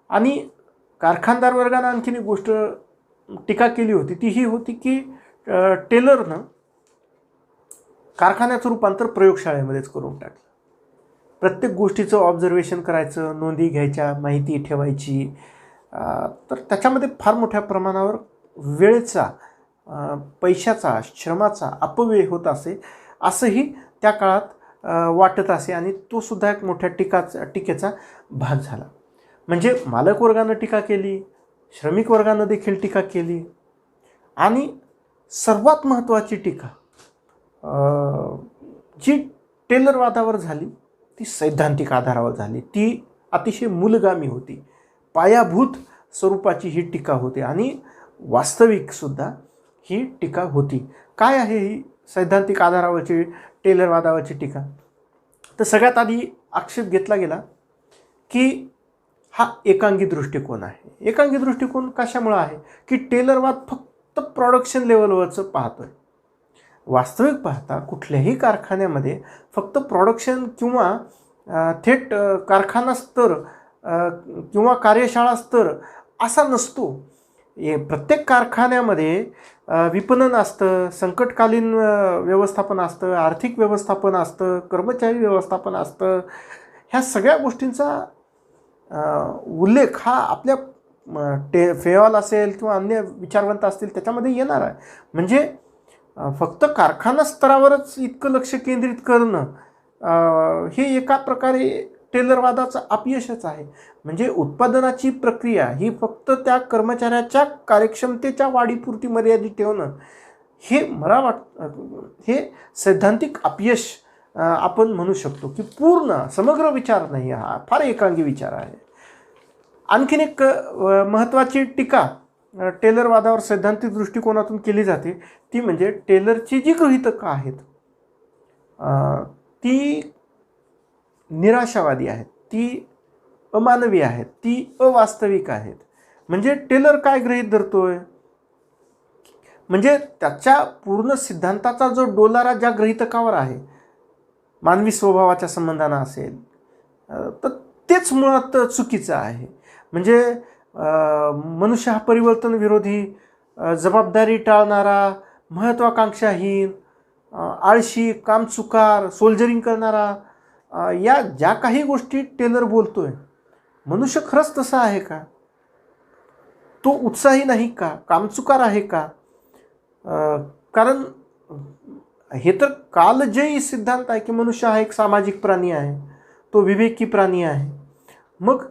आणि कारखानदार वर्गानं आणखीन एक गोष्ट टीका केली होती, ती ही होती की टेलरनं कारखान्याचं रूपांतर प्रयोगशाळेमध्येच करून टाकलं. प्रत्येक गोष्टीचं ऑब्झर्वेशन करायचं, नोंदी घ्यायच्या, माहिती ठेवायची. तर त्याच्यामध्ये फार मोठ्या प्रमाणावर वेळेचा, पैशाचा, श्रमाचा अपव्यय होत असे, असंही त्या काळात वाटत असे आणि तो सुद्धा एक मोठ्या टीकेचा भाग झाला. म्हणजे मालक वर्गानं टीका केली, श्रमिक वर्गानं देखील टीका केली आणि सर्वात महत्त्वाची टीका जी टेलरवादावर झाली ती सैद्धांतिक आधारावर झाली. ती अतिशय मूलगामी होती, पायाभूत स्वरूपाची ही टीका होती आणि वास्तविकसुद्धा ही टीका होती. काय आहे ही सैद्धांतिक आधारावरची टेलरवादावरची टीका? तर सगळ्यात आधी आक्षेप घेतला गेला की हा एकांगी दृष्टिकोन आहे. एकांगी दृष्टिकोन कशामुळं आहे की टेलरवाद फक्त प्रोडक्शन लेवलवरचं पाहतोय. वास्तविक पाहता कुठल्याही कारखान्यामध्ये फक्त प्रोडक्शन किंवा थेट कारखाना स्तर किंवा कार्यशाळा स्तर असा नसतो. प्रत्येक कारखान्यामध्ये विपणन असतं, संकटकालीन व्यवस्थापन असतं, आर्थिक व्यवस्थापन असतं, कर्मचारी व्यवस्थापन असतं. ह्या सगळ्या गोष्टींचा उल्लेख हा आपल्या फेवाल असेल किंवा अन्य विचारवंत असतील त्याच्यामध्ये येणार आहे. म्हणजे फक्त कारखाना स्तरावरच इतकं लक्ष केंद्रित करणं हे एका प्रकारे टेलरवादाचं अपयशच आहे. म्हणजे उत्पादनाची प्रक्रिया ही फक्त त्या कर्मचाऱ्याच्या कार्यक्षमतेच्या वाढीपुरती मर्यादित ठेवणं हे मला हे सैद्धांतिक अपयश आपण म्हणू शकतो की पूर्ण समग्र विचार नाही, हा फार एकांगी विचार आहे. आणखीन एक महत्त्वाची टीका टेलरवादावर सैद्धांतिक दृष्टिकोनातून केली जाते, ती म्हणजे टेलरची जी गृहीतकं आहेत ती निराशावादी आहेत, ती अमानवी आहेत, ती अवास्तविक आहेत. म्हणजे टेलर काय गृहीत धरतोय, म्हणजे त्याच्या पूर्ण सिद्धांताचा जो डोलारा ज्या गृहीतकावर आहे, मानवी स्वभावाच्या संबंधानं असेल तर तेच मुळात चुकीचं आहे. म्हणजे मनुष्य हा परिवर्तन विरोधी, जबाबदारी टाळणारा, महत्त्वाकांक्षाहीन, आळशी, कामचुकार, सोल्जरिंग करणारा, या ज्या काही गोष्टी टेलर बोलतोय, मनुष्य खरंच तसा आहे का? तो उत्साही नाही का? कामचुकार आहे का? कारण हे तर कालजयी सिद्धांत आहे की मनुष्य हा एक सामाजिक प्राणी आहे, तो विवेकी प्राणी आहे. मग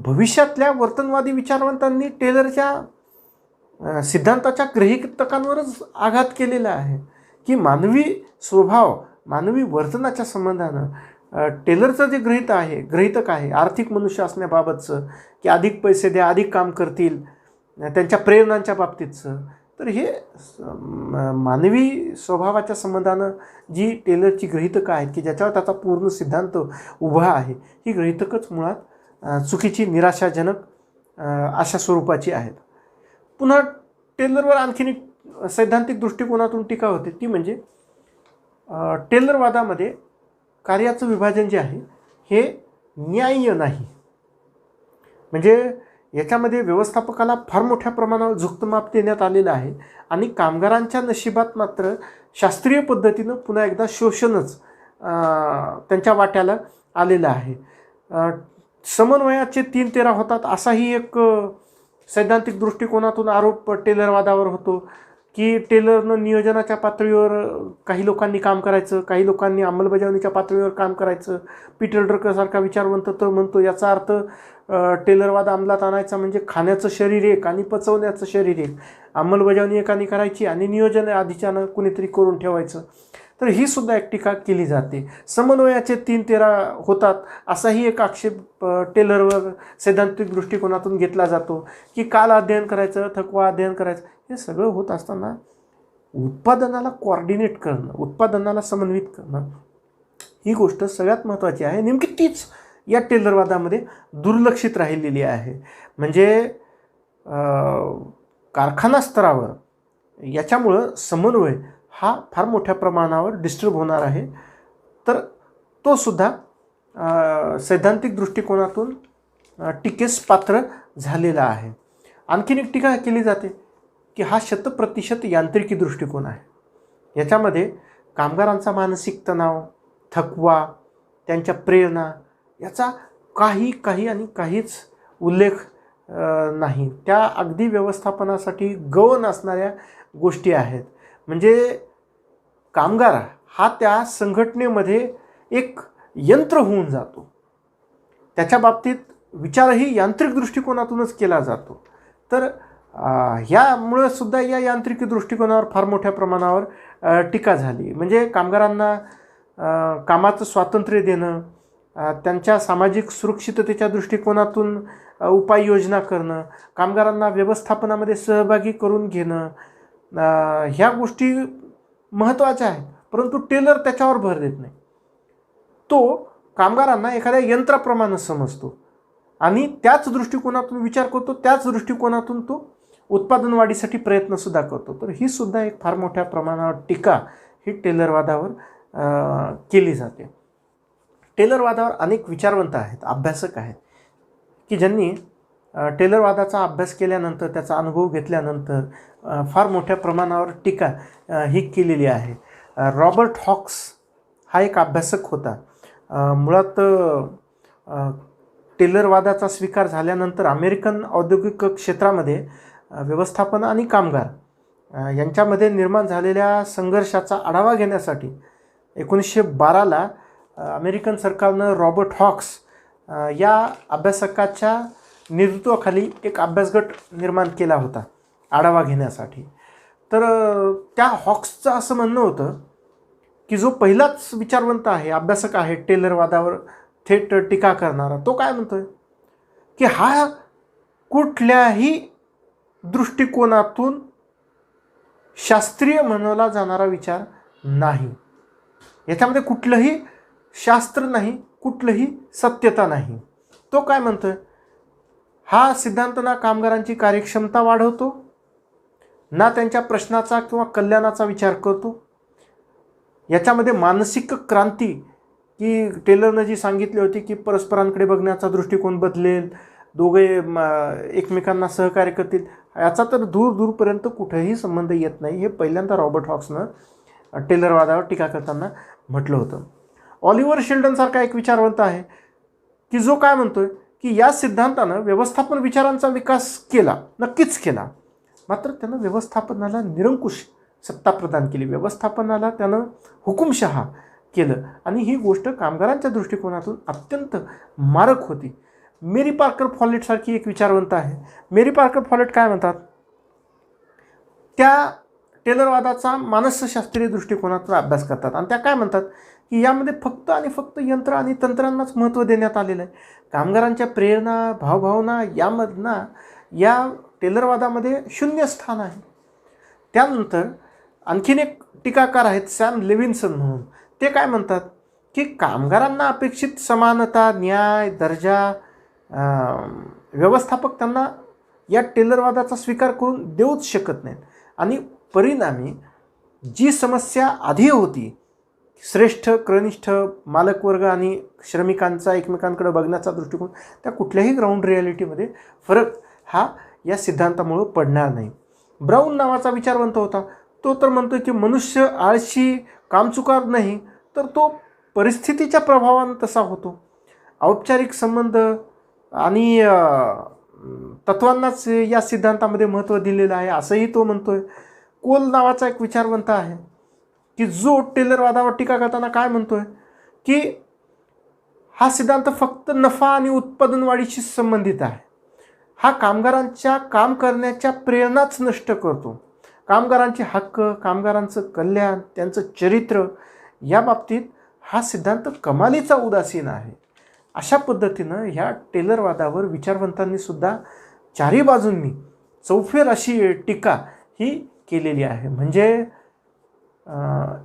भविष्यातल्या वर्तनवादी विचारवंतांनी टेलरच्या सिद्धांताच्या गृहीतकांवरच आघात केलेला आहे की मानवी स्वभाव, मानवी वर्तनाच्या संबंधानं टेलरचं जे गृहीतक आहे आर्थिक मनुष्य असण्याबाबतचं, की अधिक पैसे द्या, अधिक काम करतील, त्यांच्या प्रेरणांच्या बाबतीतचं, तर हे मानवी स्वभावाच्या संबंधानं जी टेलरची गृहीतकं आहेत की ज्याच्यावर त्याचा पूर्ण सिद्धांत उभा आहे, ही गृहीतकंच मुळात चुकीची, निराशाजनक अशा स्वरूपाची आहेत. पुन्हा टेलरवर आणखीन एक सैद्धांतिक दृष्टिकोनातून टीका होते, ती म्हणजे टेलरवादामध्ये कार्याचं विभाजन जे आहे हे न्याय्य नाही. म्हणजे याच्यामध्ये व्यवस्थापकाला फार मोठ्या प्रमाणावर झुकतं देण्यात आलेलं आहे आणि कामगारांच्या नशिबात मात्र शास्त्रीय पद्धतीनं पुन्हा एकदा शोषणच त्यांच्या वाट्याला आलेलं आहे. समन्वयाचे 3-13 होतात असाही एक सैद्धांतिक दृष्टिकोनातून आरोप टेलरवादावर होतो की टेलरनं नियोजनाच्या पातळीवर काही लोकांनी काम करायचं, काही लोकांनी अंमलबजावणीच्या पातळीवर काम करायचं. पीटर ड्रकरसारखा विचारवंत तर म्हणतो याचा अर्थ टेलरवाद अंमलात आणायचा म्हणजे खाण्याचं शरीर एक आणि पचवण्याचं शरीर एक, अंमलबजावणी एकाने करायची आणि नियोजन आधीच्यानं कुणीतरी करून ठेवायचं. तर ही सुद्धा एक टीका केली जाते. समन्वयाचे 3-13 होतात असाही एक आक्षेप टेलरवर सैद्धांतिक दृष्टिकोनातून घेतला जातो की काल अध्ययन करायचं, थकवा अध्ययन करायचं. हे सगळं होत असताना उत्पादनाला कोऑर्डिनेट करणं, उत्पादनाला समन्वित करणं ही गोष्ट सगळ्यात महत्त्वाची आहे. नेमकी तीच या टेलरवादामध्ये दुर्लक्षित राहिलेली आहे. म्हणजे कारखाना स्तरावर याच्यामुळं समन्वय हा फार मोठ्या प्रमाणावर डिस्टर्ब होणार आहे. तर तो सुद्धा सैद्धांतिक दृष्टिकोनातून टीकेस पात्र झालेला आहे. आणखीन एक टीका केली जाते की हा 100% यांत्रिकी दृष्टिकोन आहे. याच्यामध्ये कामगारांचा मानसिक तणाव, थकवा, त्यांच्या प्रेरणा याचा काहीच उल्लेख नाही. त्या अगदी व्यवस्थापनासाठी गौण असणाऱ्या गोष्टी आहेत. म्हणजे कामगार हा त्या संघटनेमध्ये एक यंत्र होऊन जातो. त्याच्या बाबतीत विचारही यांत्रिक दृष्टिकोनातूनच केला जातो. तर ह्यामुळे सुद्धा या यांत्रिकी दृष्टिकोनावर फार मोठ्या प्रमाणावर टीका झाली. म्हणजे कामगारांना कामाचं स्वातंत्र्य देणं, त्यांच्या सामाजिक सुरक्षिततेच्या दृष्टिकोनातून उपाययोजना करणं, कामगारांना व्यवस्थापनामध्ये सहभागी करून घेणं, ह्या गोष्टी महत्त्वाच्या आहेत. परंतु टेलर त्याच्यावर भर देत नाही. तो कामगारांना एखाद्या यंत्राप्रमाणे समजतो आणि त्याच दृष्टिकोनातून विचार करतो, त्याच दृष्टिकोनातून तो उत्पादन वाढीसाठी प्रयत्नसुद्धा करतो. तर ही सुद्धा एक फार मोठ्या प्रमाणावर टीका ही टेलरवादावर केली जाते. टेलरवादावर अनेक विचारवंत आहेत, अभ्यासक आहेत की ज्यांनी टेलरवादाचा अभ्यास केल्यानंतर, त्याचा अनुभव घेतल्यानंतर फार मोठ्या प्रमाणावर टीका ही केलेली आहे. रॉबर्ट हॉक्स हा एक अभ्यासक होता. मुळात टेलरवादाचा स्वीकार झाल्यानंतर अमेरिकन औद्योगिक क्षेत्रामध्ये व्यवस्थापन आणि कामगार यांच्यामध्ये निर्माण झालेल्या संघर्षाचा आढावा घेण्यासाठी 1912ला अमेरिकन सरकारनं रॉबर्ट हॉक्स या अभ्यासकाच्या नेतृत्वाखाली एक अभ्यासगट निर्माण केला होता आढावा घेण्यासाठी. तर त्या हॉक्सचं असं म्हणणं होतं की जो पहिलाच विचारवंत आहे, अभ्यासक आहे टेलरवादावर थेट टीका करणारा, तो काय म्हणतोय की हा कुठल्याही दृष्टिकोनातून शास्त्रीय म्हणवला जाणारा विचार नाही. याच्यामध्ये कुठलंही शास्त्र नाही, कुठलंही सत्यता नाही. तो काय म्हणतोय, हा सिद्धांत ना कामगारांची कार्यक्षमता वाढवतो, ना त्यांच्या प्रश्नाचा किंवा कल्याणाचा विचार करतो. याच्यामध्ये मानसिक क्रांती की टेलरनं जी सांगितली होती की परस्परांकडे बघण्याचा दृष्टिकोन बदलेल, दोघे एकमेकांना सहकार्य करतील, याचा तर दूरपर्यंत कुठेही संबंध येत नाही. हे पहिल्यांदा रॉबर्ट हॉक्सनं टेलरवादावर टीका करताना म्हटलं होतं. ऑलिव्हर शेल्डनसारखा एक विचारवंत आहे की जो काय म्हणतोय की या सिद्धांतानं व्यवस्थापन विचारांचा विकास केला, नक्कीच केला, मात्र त्यानं व्यवस्थापनाला निरंकुश सत्ता प्रदान केली, व्यवस्थापनाला त्यानं हुकुमशहा केलं आणि ही गोष्ट कामगारांच्या दृष्टिकोनातून अत्यंत मारक होती. मेरी पार्कर फॉलेटसारखी एक विचारवंत आहे. मेरी पार्कर फॉलेट काय म्हणतात, त्या टेलरवादाचा मानसशास्त्रीय दृष्टिकोनातून अभ्यास करतात आणि त्या काय म्हणतात की यामध्ये फक्त आणि फक्त यंत्र आणि तंत्रांनाच महत्त्व देण्यात आलेलं आहे. कामगारांच्या प्रेरणा, भावभावना यामधनं या टेलरवादामध्ये शून्य स्थान आहे. त्यानंतर आणखीन एक टीकाकार आहेत सॅम लेविन्सन म्हणून. ते काय म्हणतात की कामगारांना अपेक्षित समानता, न्याय, दर्जा व्यवस्थापक त्यांना या टेलरवादाचा स्वीकार करून देऊच शकत नाहीत आणि परिणामी जी समस्या आधी होती, श्रेष्ठ कनिष्ठ मालकवर्ग आणि श्रमिकांचा एकमेकांकडे बघण्याचा दृष्टिकोन, त्या कुठल्याही ग्राउंड रिॲलिटीमध्ये फरक हा या सिद्धांतामुळं पडणार नाही. ब्राऊन नावाचा विचारवंत होता. तो तर म्हणतो की मनुष्य आळशी, कामचुकार नाही, तर तो परिस्थितीच्या प्रभावानं तसा होतो. औपचारिक संबंध आणि तत्वांनाच या सिद्धांतामध्ये महत्त्व दिलेलं आहे असंही तो म्हणतोय. कोल नावाचा एक विचारवंत आहे की जो टेलरवादावर टीका करताना काय म्हणतोय की हा सिद्धांत फक्त नफा आणि उत्पादन वाढीशी संबंधित आहे. हा कामगारांच्या काम करण्याच्या प्रेरणाच नष्ट करतो. कामगारांचे हक्क, कामगारांचं कल्याण, त्यांचं चरित्र या बाबतीत हा सिद्धांत कमालीचा उदासीन आहे. अशा पद्धतीनं ह्या टेलरवादावर विचारवंतांनी सुद्धा चारही बाजूंनी चौफेर अशी टीका ही केलेली आहे. म्हणजे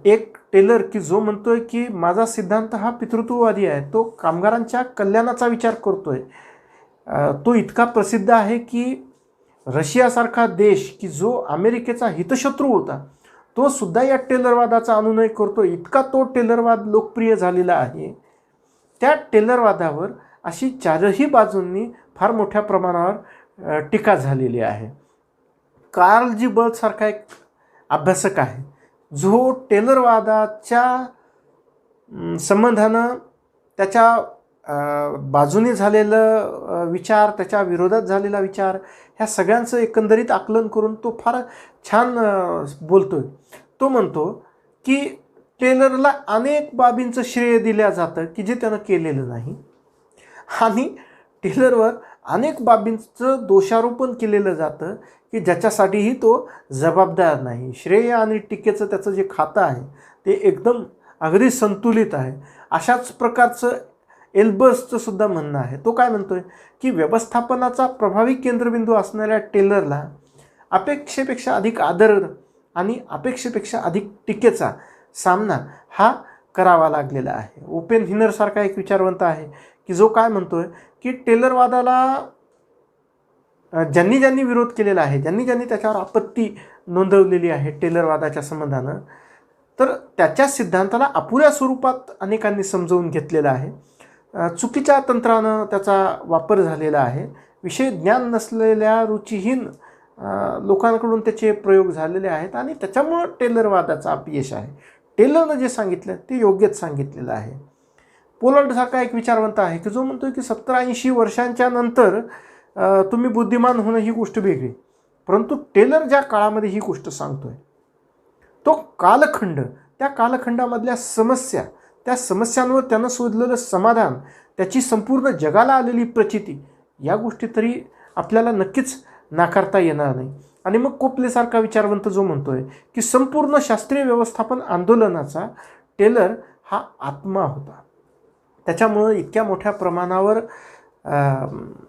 एक टेलर की जो म्हणतोय की माझा सिद्धांत हा पितृत्ववादी आहे, तो कामगारांच्या कल्याणाचा विचार करतोय, तो इतका प्रसिद्ध आहे की रशियासारखा देश की जो अमेरिकेचा हितशत्रू होता, तो सुद्धा या टेलरवादाचा अनुनय करतो. इतका तो टेलरवाद लोकप्रिय झालेला आहे. त्या टेलरवादावर अशी चारही बाजूंनी फार मोठ्या प्रमाणावर टीका झालेली आहे. कार्ल जी बर्थ सारखा एक अभ्यासक आहे जो टेलरवादाच्या संबंधानं त्याच्या बाजूने झालेलं विचार, त्याच्या विरोधात झालेला विचार, ह्या सगळ्यांचं एकंदरीत आकलन करून तो फार छान बोलतोय. तो म्हणतो की टेलरला अनेक बाबींचं श्रेय दिलं जातं की जे त्यानं केलेलं नाही, आणि टेलरवर अनेक बाबींचं दोषारोपण केलेलं जातं की ज्याच्यासाठीही तो जबाबदार नाही. श्रेय आणि टीकेचं त्याचं जे खातं आहे ते एकदम अगदी संतुलित आहे. अशाच प्रकारचं एल्बर्सचं सुद्धा म्हणणं आहे. तो काय म्हणतोय की व्यवस्थापनाचा प्रभावी केंद्रबिंदू असणाऱ्या टेलरला अपेक्षेपेक्षा अधिक आदर आणि अपेक्षेपेक्षा अधिक टीकेचा सामना हा करावा लागलेला आहे. ओपेनहिनरसारखा एक विचारवंत आहे की जो काय म्हणतोय की टेलरवादाला ज्यांनी ज्यांनी विरोध केलेला आहे, ज्यांनी ज्यांनी त्याच्यावर आपत्ती नोंदवलेली आहे टेलरवादाच्या संबंधानं, तर त्याच्या सिद्धांताला अपुऱ्या स्वरूपात अनेकांनी समजवून घेतलेलं आहे. चुकीच्या तंत्रानं त्याचा वापर झालेला आहे. विषय ज्ञान नसलेल्या रुचिहीन लोकांकडून त्याचे प्रयोग झालेले आहेत आणि त्याच्यामुळं टेलरवादाचं अपयश आहे. टेलरनं जे सांगितलं ते योग्यच सांगितलेलं आहे. पोलंडसारखा एक विचारवंत आहे की जो म्हणतो की 70-80 वर्षांच्या नंतर तुम्ही बुद्धिमान होणं ही गोष्ट वेगळी, परंतु टेलर ज्या काळामध्ये ही गोष्ट सांगतोय तो कालखंड, त्या कालखंडामधल्या समस्या, त्या समस्यांवर त्यानं शोधलेलं समाधान, त्याची संपूर्ण जगाला आलेली प्रचिती, या गोष्टी तरी आपल्याला नक्कीच नाकारता येणार नाही. आणि मग कोपलेसारखा विचारवंत जो म्हणतोय की संपूर्ण शास्त्रीय व्यवस्थापन आंदोलनाचा टेलर हा आत्मा होता, त्याच्यामुळं इतक्या मोठ्या प्रमाणावर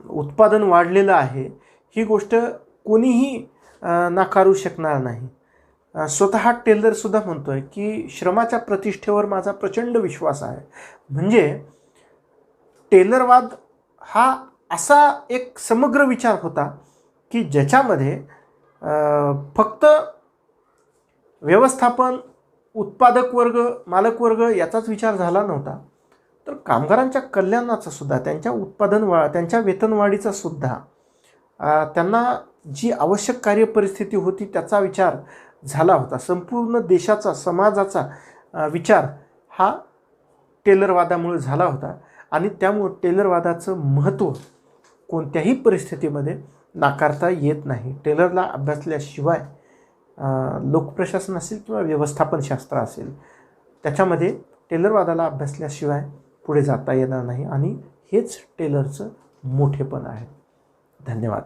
उत्पादन वाढलेलं आहे ही गोष्ट कोणीही नाकारू शकणार नाही. स्वतः टेलरसुद्धा म्हणतोय की श्रमाच्या प्रतिष्ठेवर माझा प्रचंड विश्वास आहे. म्हणजे टेलरवाद हा असा एक समग्र विचार होता की ज्याच्यामध्ये फक्त व्यवस्थापन, उत्पादक वर्ग, मालक वर्ग याचाच विचार झाला नव्हता, तर कामगारांच्या कल्याणाचा सुद्धा, त्यांच्या त्यांच्या वेतनवाढीचा सुद्धा, त्यांना जी आवश्यक कार्यपरिस्थिती होती त्याचा विचार झाला होता. संपूर्ण देशाचा, समाजाचा विचार हा टेलरवादामुळे झाला होता आणि त्यामुळे टेलरवादाचं महत्त्व कोणत्याही परिस्थितीमध्ये नाकारता येत नाही. टेलरला अभ्यासल्याशिवाय लोकप्रशासन असेल किंवा व्यवस्थापनशास्त्र असेल त्याच्यामध्ये टेलरवादाला अभ्यासल्याशिवाय पुढे जाता येणार नाही आणि हेच टेलरचं मोठेपण आहे. धन्यवाद.